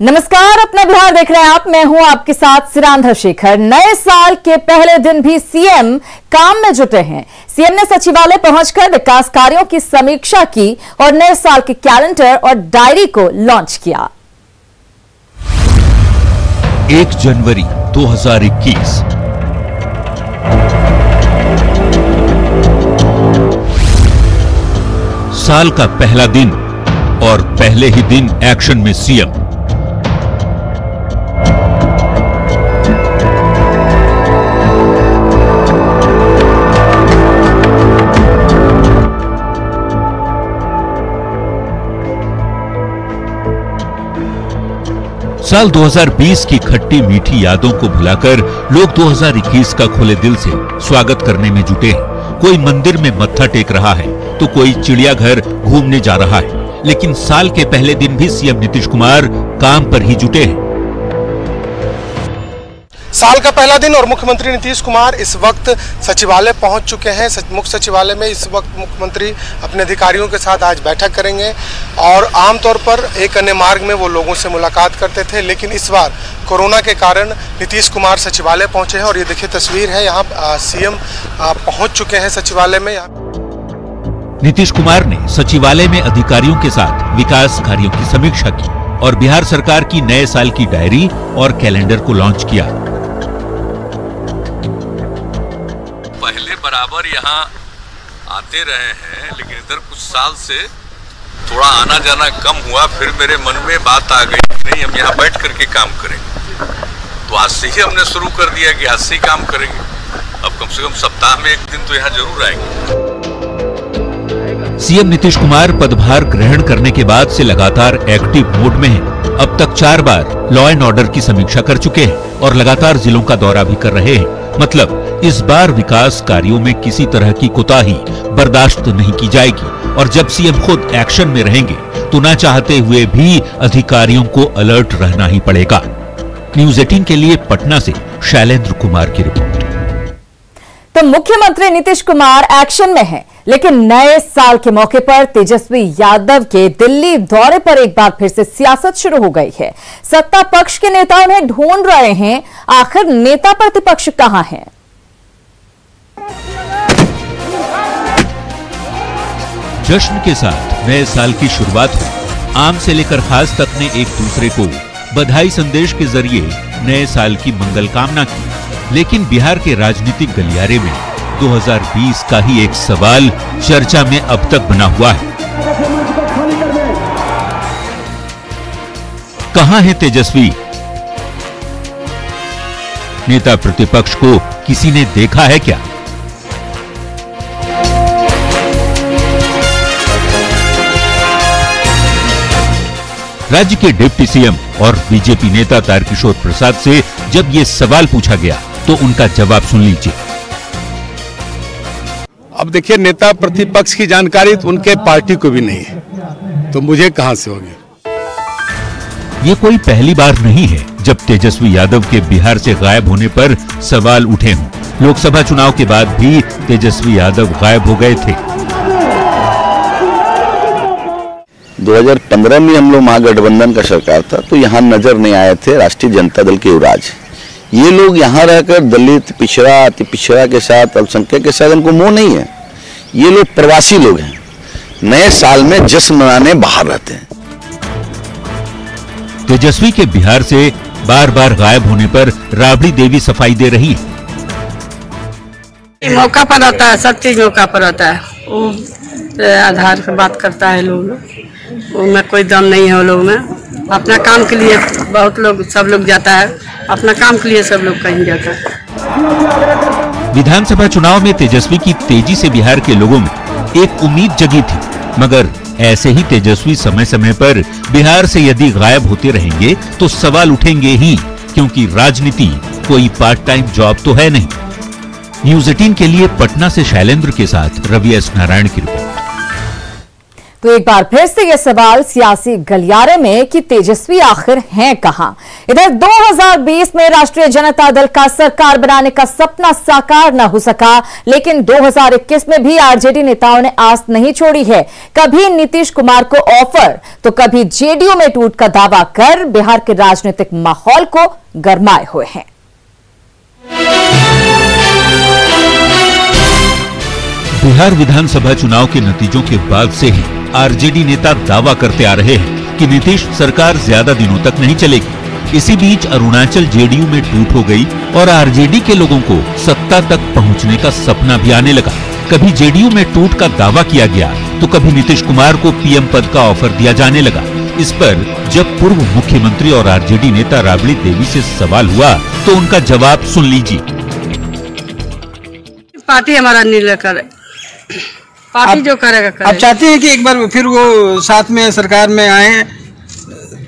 नमस्कार, अपना बिहार देख रहे हैं आप। मैं हूं आपके साथ सिरांधा शेखर। नए साल के पहले दिन भी सीएम काम में जुटे हैं। सीएम ने सचिवालय पहुंचकर विकास कार्यों की समीक्षा की और नए साल के कैलेंडर और डायरी को लॉन्च किया। 1 जनवरी 2021 साल का पहला दिन और पहले ही दिन एक्शन में सीएम। साल 2020 की खट्टी मीठी यादों को भुलाकर लोग 2021 का खुले दिल से स्वागत करने में जुटे हैं। कोई मंदिर में मत्था टेक रहा है तो कोई चिड़ियाघर घूमने जा रहा है, लेकिन साल के पहले दिन भी सीएम नीतीश कुमार काम पर ही जुटे हैं। साल का पहला दिन और मुख्यमंत्री नीतीश कुमार इस वक्त सचिवालय पहुंच चुके हैं। मुख्य सचिवालय में इस वक्त मुख्यमंत्री अपने अधिकारियों के साथ आज बैठक करेंगे और आमतौर पर एक अन्य मार्ग में वो लोगों से मुलाकात करते थे, लेकिन इस बार कोरोना के कारण नीतीश कुमार सचिवालय पहुंचे हैं। और ये देखिए तस्वीर है, यहाँ सीएम पहुंच चुके हैं सचिवालय में। नीतीश कुमार ने सचिवालय में अधिकारियों के साथ विकास कार्यों की समीक्षा की और बिहार सरकार की नए साल की डायरी और कैलेंडर को लॉन्च किया। पहले बराबर यहाँ आते रहे हैं, लेकिन इधर कुछ साल से थोड़ा आना जाना कम हुआ। फिर मेरे मन में बात आ गई कि नहीं, हम यहाँ बैठ करके काम करेंगे। तो आज से ही हमने शुरू कर दिया कि आज से ही काम करेंगे। अब कम से कम सप्ताह में एक दिन तो यहाँ जरूर आएंगे। सीएम नीतीश कुमार पदभार ग्रहण करने के बाद से लगातार एक्टिव मोड में हैं। अब तक 4 बार लॉ एंड ऑर्डर की समीक्षा कर चुके हैं और लगातार जिलों का दौरा भी कर रहे हैं। मतलब इस बार विकास कार्यों में किसी तरह की कोताही बर्दाश्त नहीं की जाएगी। और जब सीएम खुद एक्शन में रहेंगे तो ना चाहते हुए भी अधिकारियों को अलर्ट रहना ही पड़ेगा। न्यूज़ 18 के लिए पटना से शैलेंद्र कुमार की रिपोर्ट। तो मुख्यमंत्री नीतीश कुमार एक्शन में हैं, लेकिन नए साल के मौके पर तेजस्वी यादव के दिल्ली दौरे पर एक बार फिर से सियासत शुरू हो गई है। सत्ता पक्ष के नेता उन्हें ढूंढ रहे हैं। आखिर नेता प्रतिपक्ष कहां है? जश्न के साथ नए साल की शुरुआत हुई। आम से लेकर खास तक ने एक दूसरे को बधाई संदेश के जरिए नए साल की मंगल कामना की। लेकिन बिहार के राजनीतिक गलियारे में 2020 का ही एक सवाल चर्चा में अब तक बना हुआ है। कहां है तेजस्वी? नेता प्रतिपक्ष को किसी ने देखा है क्या? राज्य के डिप्टी सीएम और बीजेपी नेता तारकिशोर प्रसाद से जब ये सवाल पूछा गया तो उनका जवाब सुन लीजिए। अब देखिए, नेता प्रतिपक्ष की जानकारी तो उनके पार्टी को भी नहीं है, तो मुझे कहां से होगी? ये कोई पहली बार नहीं है जब तेजस्वी यादव के बिहार से गायब होने पर सवाल उठे हों। लोकसभा चुनाव के बाद भी तेजस्वी यादव गायब हो गए थे। 2015 में हम लोग महागठबंधन का सरकार था, तो यहाँ नजर नहीं आए थे राष्ट्रीय जनता दल के युवराज। ये लोग यहाँ रहकर दलित, पिछड़ा, अति पिछड़ा के साथ, अल्पसंख्यक के साथ उनको मोह नहीं है। ये लोग प्रवासी लोग हैं, नए साल में जश्न मनाने बाहर रहते हैं। तेजस्वी के बिहार से बार बार गायब होने पर राबड़ी देवी सफाई दे रही है। मौका पर आता है, सब चीज मौका पर आता है। वो आधार से बात करता है लोग, उनमें कोई दम नहीं है। वो लोग में अपना काम के लिए बहुत लोग, सब लोग जाता है, अपना काम के लिए सब लोग कहीं जाता है। विधानसभा चुनाव में तेजस्वी की तेजी से बिहार के लोगों में एक उम्मीद जगी थी, मगर ऐसे ही तेजस्वी समय समय पर बिहार से यदि गायब होते रहेंगे तो सवाल उठेंगे ही, क्योंकि राजनीति कोई पार्ट टाइम जॉब तो है नहीं। न्यूज़ 18 के लिए पटना से शैलेंद्र के साथ रवि एस नारायण की रिपोर्ट। तो एक बार फिर से यह सवाल सियासी गलियारे में कि तेजस्वी आखिर हैं कहां। इधर 2020 में राष्ट्रीय जनता दल का सरकार बनाने का सपना साकार न हो सका, लेकिन 2021 में भी आरजेडी नेताओं ने आस नहीं छोड़ी है। कभी नीतीश कुमार को ऑफर तो कभी जेडीयू में टूट का दावा कर बिहार के राजनीतिक माहौल को गरमाए हुए हैं। बिहार विधानसभा चुनाव के नतीजों के बाद से ही आरजेडी नेता दावा करते आ रहे हैं कि नीतीश सरकार ज्यादा दिनों तक नहीं चलेगी। इसी बीच अरुणाचल जेडीयू में टूट हो गई और आरजेडी के लोगों को सत्ता तक पहुंचने का सपना भी आने लगा। कभी जेडीयू में टूट का दावा किया गया तो कभी नीतीश कुमार को पीएम पद का ऑफर दिया जाने लगा। इस पर जब पूर्व मुख्यमंत्री और आरजेडी नेता राबड़ी देवी से सवाल हुआ तो उनका जवाब सुन लीजिए। पार्टी हमारा निर्णय करे, पार्टी जो करेगा करे। आप चाहते हैं कि एक बार फिर वो साथ में सरकार में आए,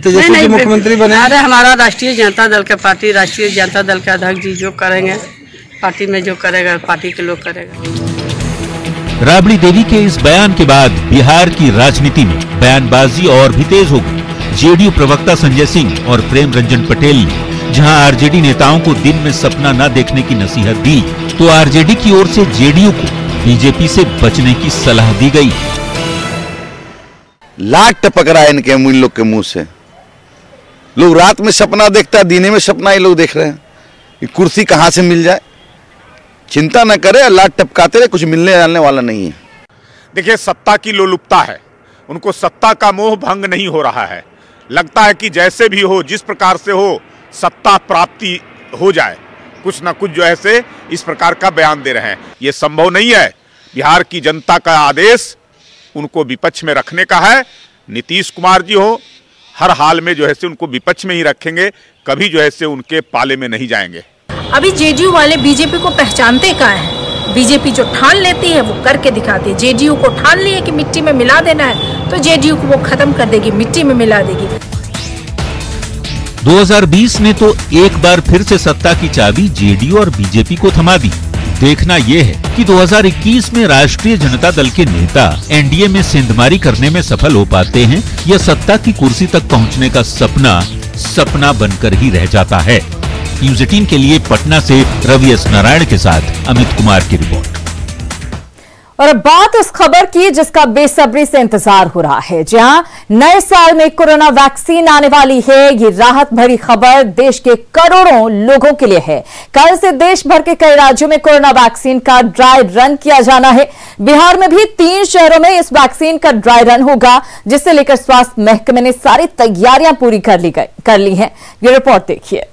तेजस्वी मुख्यमंत्री बने? अरे हमारा राष्ट्रीय जनता दल के पार्टी, राष्ट्रीय जनता दल के अध्यक्ष जी जो करेंगे पार्टी में, जो करेगा पार्टी के लोग करेगा। राबड़ी देवी के इस बयान के बाद बिहार की राजनीति में बयानबाजी और भी तेज हो गई। जेडीयू प्रवक्ता संजय सिंह और प्रेम रंजन पटेल ने जहां आरजेडी नेताओं को दिन में सपना न देखने की नसीहत दी, तो आरजेडी की ओर से जेडीयू को बीजेपी से बचने की सलाह दी गई। लाट टपक रहा है इनके इन लोग के मुंह से। लोग रात में सपना देखता है, दिन में सपना ये लोग देख रहे हैं कि कुर्सी कहां से मिल जाए। चिंता न करे, लाट टपकाते रहे, कुछ मिलने जाने वाला नहीं है। देखिए, सत्ता की लोलुपता है, उनको सत्ता का मोह भंग नहीं हो रहा है। लगता है कि जैसे भी हो, जिस प्रकार से हो, सत्ता प्राप्ति हो जाए, कुछ ना कुछ जो है से इस प्रकार का बयान दे रहे हैं। ये संभव नहीं है। बिहार की जनता का आदेश उनको विपक्ष में रखने का है। नीतीश कुमार जी हो, हर हाल में जो है से उनको विपक्ष में ही रखेंगे, कभी जो है से उनके पाले में नहीं जाएंगे। अभी जेडीयू वाले बीजेपी को पहचानते कहाँ हैं? बीजेपी जो ठान लेती है वो करके दिखाती है। जेडीयू को ठान लिए कि मिट्टी में मिला देना है तो जेडीयू को वो खत्म कर देगी, मिट्टी में मिला देगी। 2020 ने तो एक बार फिर से सत्ता की चाबी जेडीयू और बीजेपी को थमा दी। देखना यह है कि 2021 में राष्ट्रीय जनता दल के नेता एनडीए में सेंधमारी करने में सफल हो पाते हैं या सत्ता की कुर्सी तक पहुंचने का सपना बनकर ही रह जाता है। न्यूज़ 18 के लिए पटना से रवि एस नारायण के साथ अमित कुमार की रिपोर्ट। और अब बात उस खबर की जिसका बेसब्री से इंतजार हो रहा है। जहां नए साल में कोरोना वैक्सीन आने वाली है। ये राहत भरी खबर देश के करोड़ों लोगों के लिए है। कल से देश भर के कई राज्यों में कोरोना वैक्सीन का ड्राई रन किया जाना है। बिहार में भी 3 शहरों में इस वैक्सीन का ड्राई रन होगा, जिससे लेकर स्वास्थ्य महकमे ने सारी तैयारियां पूरी कर ली हैं। ये रिपोर्ट देखिए।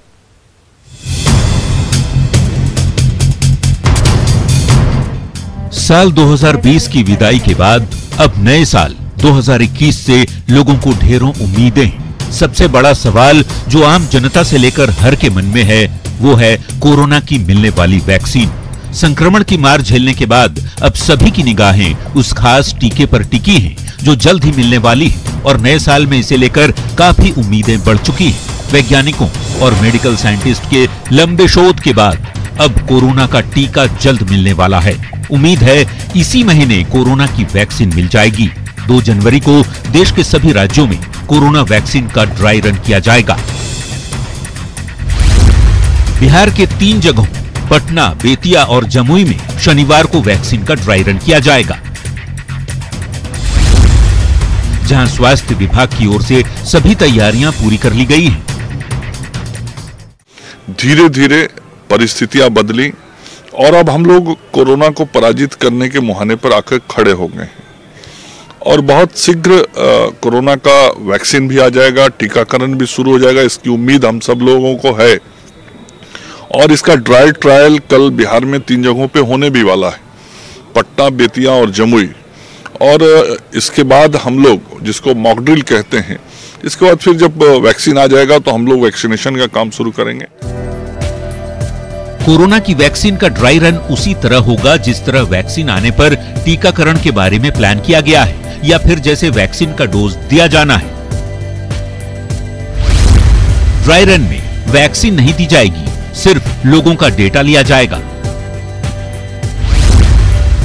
साल 2020 की विदाई के बाद अब नए साल 2021 से लोगों को ढेरों उम्मीदें हैं। सबसे बड़ा सवाल जो आम जनता से लेकर हर के मन में है वो है कोरोना की मिलने वाली वैक्सीन। संक्रमण की मार झेलने के बाद अब सभी की निगाहें उस खास टीके पर टिकी हैं जो जल्द ही मिलने वाली है और नए साल में इसे लेकर काफी उम्मीदें बढ़ चुकी हैं। वैज्ञानिकों और मेडिकल साइंटिस्ट के लंबे शोध के बाद अब कोरोना का टीका जल्द मिलने वाला है। उम्मीद है इसी महीने कोरोना की वैक्सीन मिल जाएगी। 2 जनवरी को देश के सभी राज्यों में कोरोना वैक्सीन का ड्राई रन किया जाएगा। बिहार के 3 जगहों पटना, बेतिया और जमुई में शनिवार को वैक्सीन का ड्राई रन किया जाएगा, जहां स्वास्थ्य विभाग की ओर से सभी तैयारियां पूरी कर ली गई हैं। धीरे धीरे परिस्थितियां बदली और अब हम लोग कोरोना को पराजित करने के मुहाने पर आकर खड़े हो गए हैं और बहुत शीघ्र कोरोना का वैक्सीन भी आ जाएगा, टीकाकरण भी शुरू हो जाएगा, इसकी उम्मीद हम सब लोगों को है। और इसका ड्राई ट्रायल कल बिहार में 3 जगहों पे होने भी वाला है, पटना, बेतिया और जमुई। और इसके बाद हम लोग जिसको मॉक ड्रिल कहते हैं, इसके बाद फिर जब वैक्सीन आ जाएगा तो हम लोग वैक्सीनेशन का काम शुरू करेंगे। कोरोना की वैक्सीन का ड्राई रन उसी तरह होगा जिस तरह वैक्सीन आने पर टीकाकरण के बारे में प्लान किया गया है या फिर जैसे वैक्सीन का डोज दिया जाना है। ड्राई रन में वैक्सीन नहीं दी जाएगी, सिर्फ लोगों का डेटा लिया जाएगा।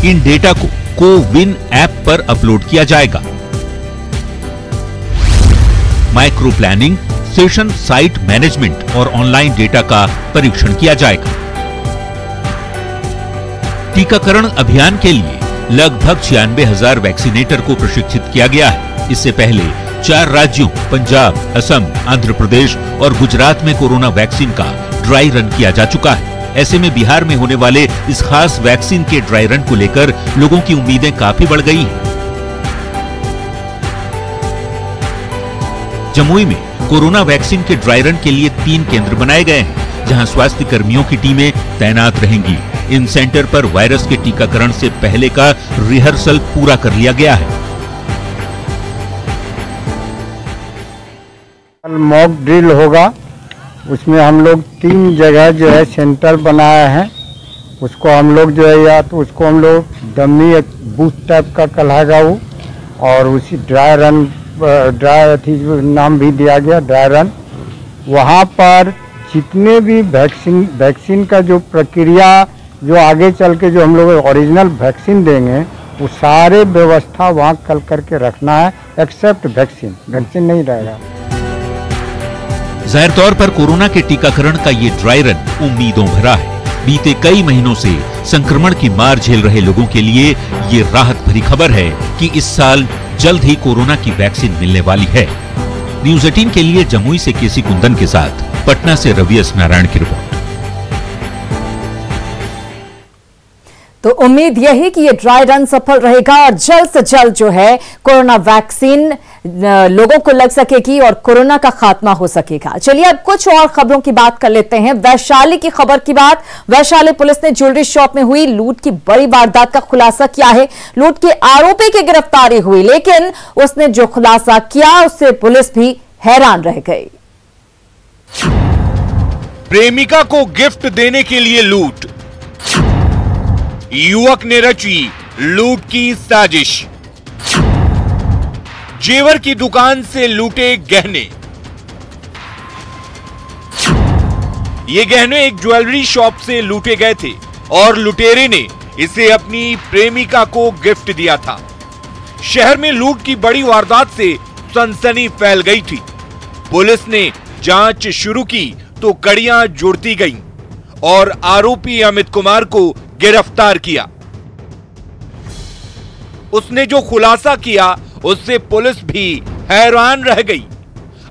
इन डेटा को कोविन ऐप पर अपलोड किया जाएगा। Micro planning, session site management और ऑनलाइन डेटा का परीक्षण किया जाएगा। टीकाकरण अभियान के लिए लगभग 96,000 वैक्सीनेटर को प्रशिक्षित किया गया है। इससे पहले 4 राज्यों पंजाब, असम, आंध्र प्रदेश और गुजरात में कोरोना वैक्सीन का ड्राई रन किया जा चुका है। ऐसे में बिहार में होने वाले इस खास वैक्सीन के ड्राई रन को लेकर लोगों की उम्मीदें काफी बढ़ गई हैं। जमुई में कोरोना वैक्सीन के ड्राई रन के लिए 3 केंद्र बनाए गए हैं, जहां स्वास्थ्य कर्मियों की टीमें तैनात रहेंगी। इन सेंटर पर वायरस के टीकाकरण से पहले का रिहर्सल पूरा कर लिया गया है। मॉक ड्रिल होगा, उसमें हम लोग 3 जगह जो है सेंटर बनाए हैं। उसको हम लोग जो है या तो उसको हम लोग डमी एक बूथ टाइप का कहलाएगा वो, और उसी ड्राई रन नाम भी दिया गया ड्राई रन। वहाँ पर जितने भी वैक्सीन का जो प्रक्रिया जो आगे चल के जो हम लोग ओरिजिनल वैक्सीन देंगे वो सारे व्यवस्था वहाँ कल करके रखना है, एक्सेप्ट वैक्सीन नहीं रहेगा। जाहिर तौर पर कोरोना के टीकाकरण का ये ड्राई रन उम्मीदों भरा है। बीते कई महीनों से संक्रमण की मार झेल रहे लोगों के लिए ये राहत भरी खबर है कि इस साल जल्द ही कोरोना की वैक्सीन मिलने वाली है। न्यूज़ 18 के लिए जमुई से केसी कुंदन के साथ पटना से रवि एस नारायण की रिपोर्ट। तो उम्मीद यही कि ये ड्राई रन सफल रहेगा और जल्द से जल्द जो है कोरोना वैक्सीन लोगों को लग सकेगी और कोरोना का खात्मा हो सकेगा। चलिए अब कुछ और खबरों की बात कर लेते हैं। वैशाली की खबर की बात। वैशाली पुलिस ने ज्वेलरी शॉप में हुई लूट की बड़ी वारदात का खुलासा किया है। लूट के आरोपी की गिरफ्तारी हुई, लेकिन उसने जो खुलासा किया उससे पुलिस भी हैरान रह गई। प्रेमिका को गिफ्ट देने के लिए लूट, युवक ने रची लूट की साजिश। जेवर की दुकान से लूटे गहने। ये गहने एक ज्वेलरी शॉप से लूटे गए थे और लुटेरे ने इसे अपनी प्रेमिका को गिफ्ट दिया था। शहर में लूट की बड़ी वारदात से सनसनी फैल गई थी। पुलिस ने जांच शुरू की तो कड़ियां जुड़ती गईं और आरोपी अमित कुमार को गिरफ्तार किया। उसने जो खुलासा किया उससे पुलिस भी हैरान रह गई।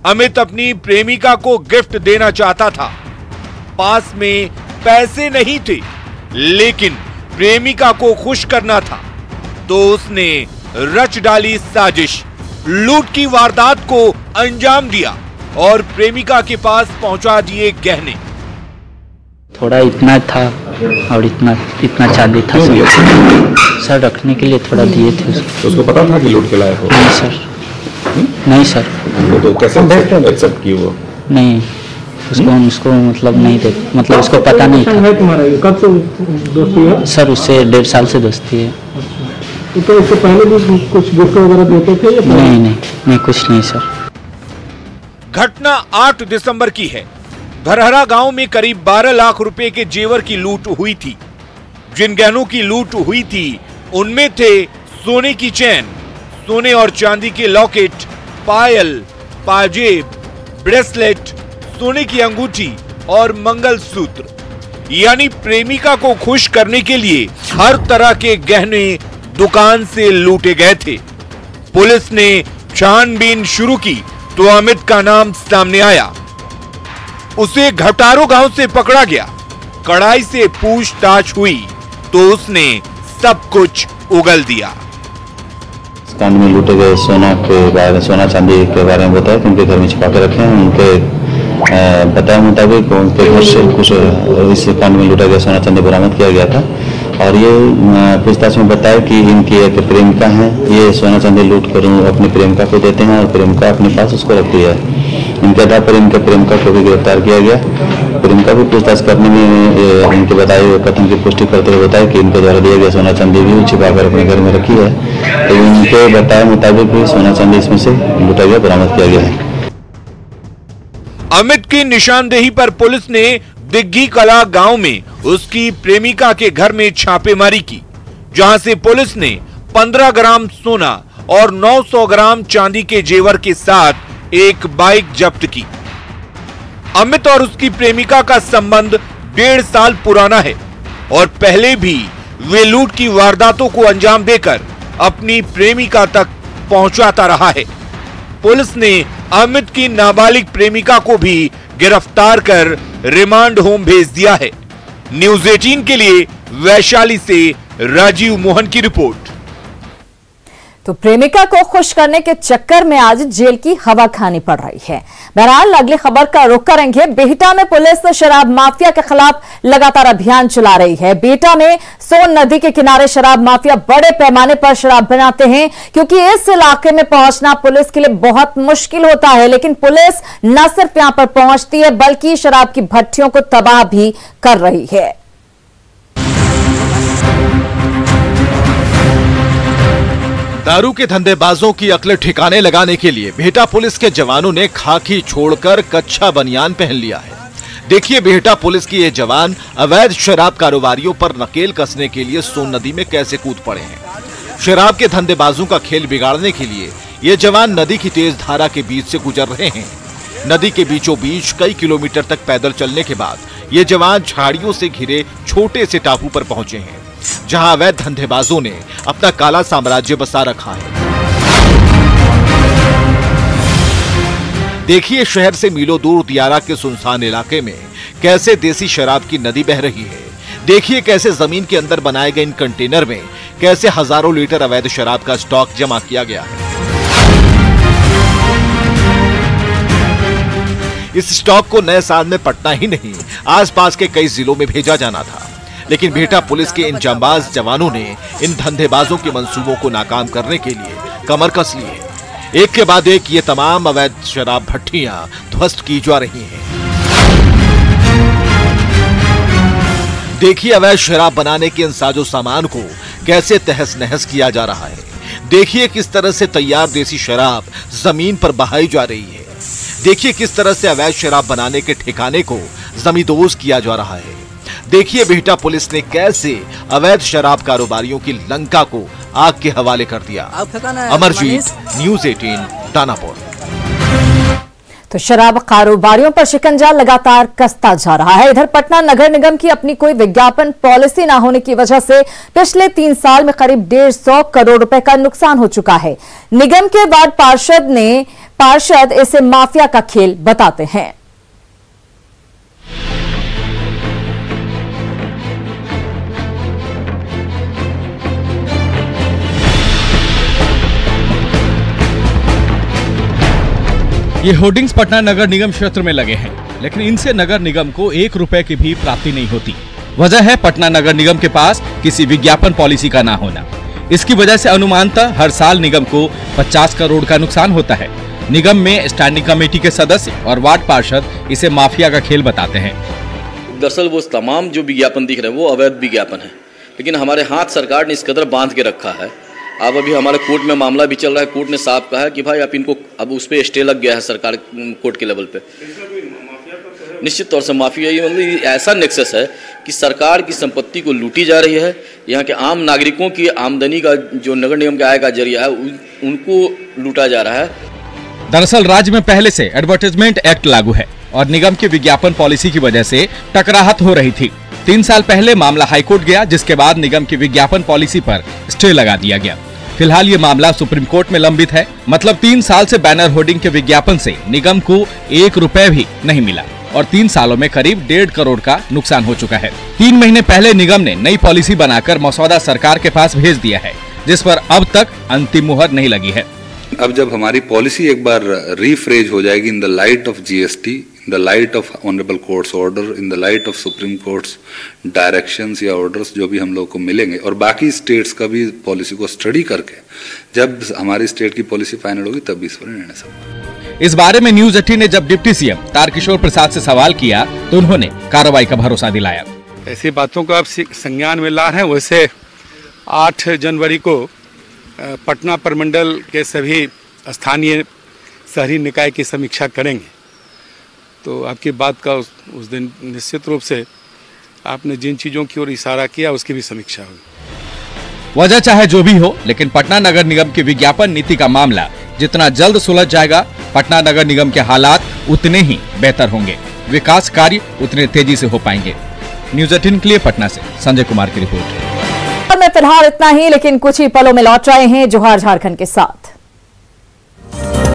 अमित अपनी प्रेमिका को गिफ्ट देना चाहता था। पास में पैसे नहीं थे, लेकिन प्रेमिका को खुश करना था, तो उसने रच डाली साजिश। लूट की वारदात को अंजाम दिया और प्रेमिका के पास पहुंचा दिए गहने। थोड़ा इतना था और इतना चांदी था सर, रखने के लिए थोड़ा दिए थे उसको। उसको पता था कि लूट के लायक हो? नहीं सर, नहीं सर। तो कैसे एक्सेप्ट की वो? नहीं, उसको मतलब नहीं दे, मतलब उसको पता नहीं था। तुम्हारा कब से दोस्ती है? सर उससे 1.5 साल से दोस्ती है। तो इससे पहले भी कुछ गिफ्ट वगैरह देते थे या? नहीं कुछ नहीं सर। घटना 8 दिसंबर की है। भरहरा गांव में करीब 12 लाख रुपए के जेवर की लूट हुई थी। जिन गहनों की लूट हुई थी उनमें थे सोने की चैन, सोने और चांदी के लॉकेट, पायल, पाजेब, ब्रेसलेट, सोने की अंगूठी और मंगलसूत्र। यानी प्रेमिका को खुश करने के लिए हर तरह के गहने दुकान से लूटे गए थे। पुलिस ने छानबीन शुरू की तो अमित का नाम सामने आया। उसे घटारो गांव से पकड़ा गया। कड़ाई से पूछताछ हुई तो उसने सब कुछ उगल दिया। कांड में लूटे गए सोना के बारे में, सोना चांदी के बारे में बताया कि उनके घर में छिपा के रखे हैं। उनके बताए मुताबिक उनके घर से कुछ इस कांड में लूटा गया सोना चांदी बरामद किया गया था। और ये पूछताछ में बताया कि इनकी एक प्रेमिका है, ये सोना चांदी लूट कर अपनी प्रेमिका को देते हैं और प्रेमिका अपने पास उसको रखती है। इनके आधार पर इनके प्रेमिका को भी गिरफ्तार किया गया। प्रेमिका भी पूछताछ करने में इनके बताए हुए कथन की पुष्टि करते हुए बताया कि इनके द्वारा दिया गया सोना चांदी भी छिपाकर अपने घर में रखी है। तो इनके बताए मुताबिक भी सोना चांदी इसमें से लूटा गया बरामद किया गया है। अमित की निशानदेही पर पुलिस ने दिग्गी कला गांव में उसकी प्रेमिका के घर में छापेमारी की, जहां से पुलिस ने 15 ग्राम सोना और 900 ग्राम चांदी के जेवर के साथ एक बाइक जब्त की। अमित और उसकी प्रेमिका का संबंध 1.5 साल पुराना है और पहले भी वे लूट की वारदातों को अंजाम देकर अपनी प्रेमिका तक पहुंचाता रहा है। पुलिस ने अमित की नाबालिग प्रेमिका को भी गिरफ्तार कर रिमांड होम भेज दिया है। न्यूज़ 18 के लिए वैशाली से राजीव मोहन की रिपोर्ट। तो प्रेमिका को खुश करने के चक्कर में आज जेल की हवा खानी पड़ रही है। बहरहाल अगली खबर का रुख करेंगे। बिहटा में पुलिस शराब माफिया के खिलाफ लगातार अभियान चला रही है। बिहटा में सोन नदी के किनारे शराब माफिया बड़े पैमाने पर शराब बनाते हैं, क्योंकि इस इलाके में पहुंचना पुलिस के लिए बहुत मुश्किल होता है। लेकिन पुलिस न सिर्फ यहां पर पहुंचती है, बल्कि शराब की भट्टियों को तबाह भी कर रही है। दारू के धंधेबाजों की अकल ठिकाने लगाने के लिए बिहटा पुलिस के जवानों ने खाकी छोड़कर कच्चा बनियान पहन लिया है। देखिए बिहटा पुलिस की ये जवान अवैध शराब कारोबारियों पर नकेल कसने के लिए सोन नदी में कैसे कूद पड़े हैं। शराब के धंधेबाजों का खेल बिगाड़ने के लिए ये जवान नदी की तेज धारा के बीच से गुजर रहे हैं। नदी के बीचों बीच कई किलोमीटर तक पैदल चलने के बाद ये जवान झाड़ियों से घिरे छोटे से टापू पर पहुंचे हैं, जहां अवैध धंधेबाजों ने अपना काला साम्राज्य बसा रखा है। देखिए शहर से मीलों दूर दियारा के सुनसान इलाके में कैसे देसी शराब की नदी बह रही है। देखिए कैसे जमीन के अंदर बनाए गए इन कंटेनर में कैसे हजारों लीटर अवैध शराब का स्टॉक जमा किया गया है। इस स्टॉक को नए साल में पटना ही नहीं, आसपास के कई जिलों में भेजा जाना था, लेकिन बिहटा पुलिस के इन जांबाज जवानों ने इन धंधेबाजों के मंसूबों को नाकाम करने के लिए कमर कस ली है। एक के बाद एक ये तमाम अवैध शराब भट्टियां ध्वस्त की जा रही हैं। देखिए अवैध शराब बनाने के इन साजो सामान को कैसे तहस नहस किया जा रहा है। देखिए किस तरह से तैयार देसी शराब जमीन पर बहाई जा रही है। देखिए किस तरह से अवैध शराब बनाने के ठिकाने को जमींदोज किया जा रहा है। देखिए बिहटा पुलिस ने कैसे अवैध शराब कारोबारियों की लंका को आग के हवाले कर दिया। अमरजीत, न्यूज़ 18, दानापुर। तो शराब कारोबारियों पर शिकंजा लगातार कसता जा रहा है। इधर पटना नगर निगम की अपनी कोई विज्ञापन पॉलिसी न होने की वजह से पिछले 3 साल में करीब 150 करोड़ रुपए का नुकसान हो चुका है। निगम के वार्ड पार्षद इसे माफिया का खेल बताते हैं। ये होर्डिंग्स पटना नगर निगम क्षेत्र में लगे हैं, लेकिन इनसे नगर निगम को 1 रुपए की भी प्राप्ति नहीं होती। वजह है पटना नगर निगम के पास किसी विज्ञापन पॉलिसी का ना होना। इसकी वजह से अनुमानतः हर साल निगम को 50 करोड़ का नुकसान होता है। निगम में स्टैंडिंग कमेटी के सदस्य और वार्ड पार्षद इसे माफिया का खेल बताते हैं। दरअसल वो तमाम जो विज्ञापन दिख रहे हैं वो अवैध विज्ञापन है, लेकिन हमारे हाथ सरकार ने इस कदर बांध के रखा है। अब अभी हमारे कोर्ट में मामला भी चल रहा है। कोर्ट ने साफ कहा है कि भाई आप इनको, अब उस पर स्टे लग गया है सरकार कोर्ट के लेवल पे। निश्चित तौर से माफिया ये मतलब ऐसा नेक्सस है कि सरकार की संपत्ति को लूटी जा रही है। यहाँ के आम नागरिकों की आमदनी का जो नगर निगम के आय का जरिया है उनको लूटा जा रहा है। दरअसल राज्य में पहले से एडवर्टाइजमेंट एक्ट लागू है और निगम की विज्ञापन पॉलिसी की वजह से टकराहट हो रही थी। 3 साल पहले मामला हाईकोर्ट गया, जिसके बाद निगम की विज्ञापन पॉलिसी पर स्टे लगा दिया गया। फिलहाल ये मामला सुप्रीम कोर्ट में लंबित है। मतलब 3 साल से बैनर होर्डिंग के विज्ञापन से निगम को 1 रुपए भी नहीं मिला और 3 सालों में करीब 1.5 करोड़ का नुकसान हो चुका है। 3 महीने पहले निगम ने नई पॉलिसी बनाकर मसौदा सरकार के पास भेज दिया है, जिस पर अब तक अंतिम मुहर नहीं लगी है। अब जब हमारी पॉलिसी एक बार रीफ्रेज हो जाएगी in the light of GST, in the light of honourable courts order, in the light of supreme courts directions या ऑर्डर्स जो भी हम लोग को मिलेंगे, और बाकी स्टेट्स का भी पॉलिसी को स्टडी करके जब हमारी स्टेट की पॉलिसी फाइनल होगी तब इस पर निर्णय सकता। इस बारे में न्यूज़ 18 ने जब डिप्टी सीएम तारकिशोर प्रसाद से सवाल किया तो उन्होंने कार्रवाई का भरोसा दिलाया। ऐसी बातों को आप संज्ञान में ला रहे हैं। वैसे 8 जनवरी को पटना प्रमंडल के सभी स्थानीय शहरी निकाय की समीक्षा करेंगे, तो आपकी बात का उस दिन निश्चित रूप से आपने जिन चीजों की ओर इशारा किया उसकी भी समीक्षा होगी। वजह चाहे जो भी हो, लेकिन पटना नगर निगम की विज्ञापन नीति का मामला जितना जल्द सुलझ जाएगा, पटना नगर निगम के हालात उतने ही बेहतर होंगे, विकास कार्य उतने तेजी से हो पाएंगे। न्यूज़ 18 के लिए पटना से संजय कुमार की रिपोर्ट। में फिलहाल इतना ही, लेकिन कुछ ही पलों में लौट रहे हैं जोहार झारखंड के साथ।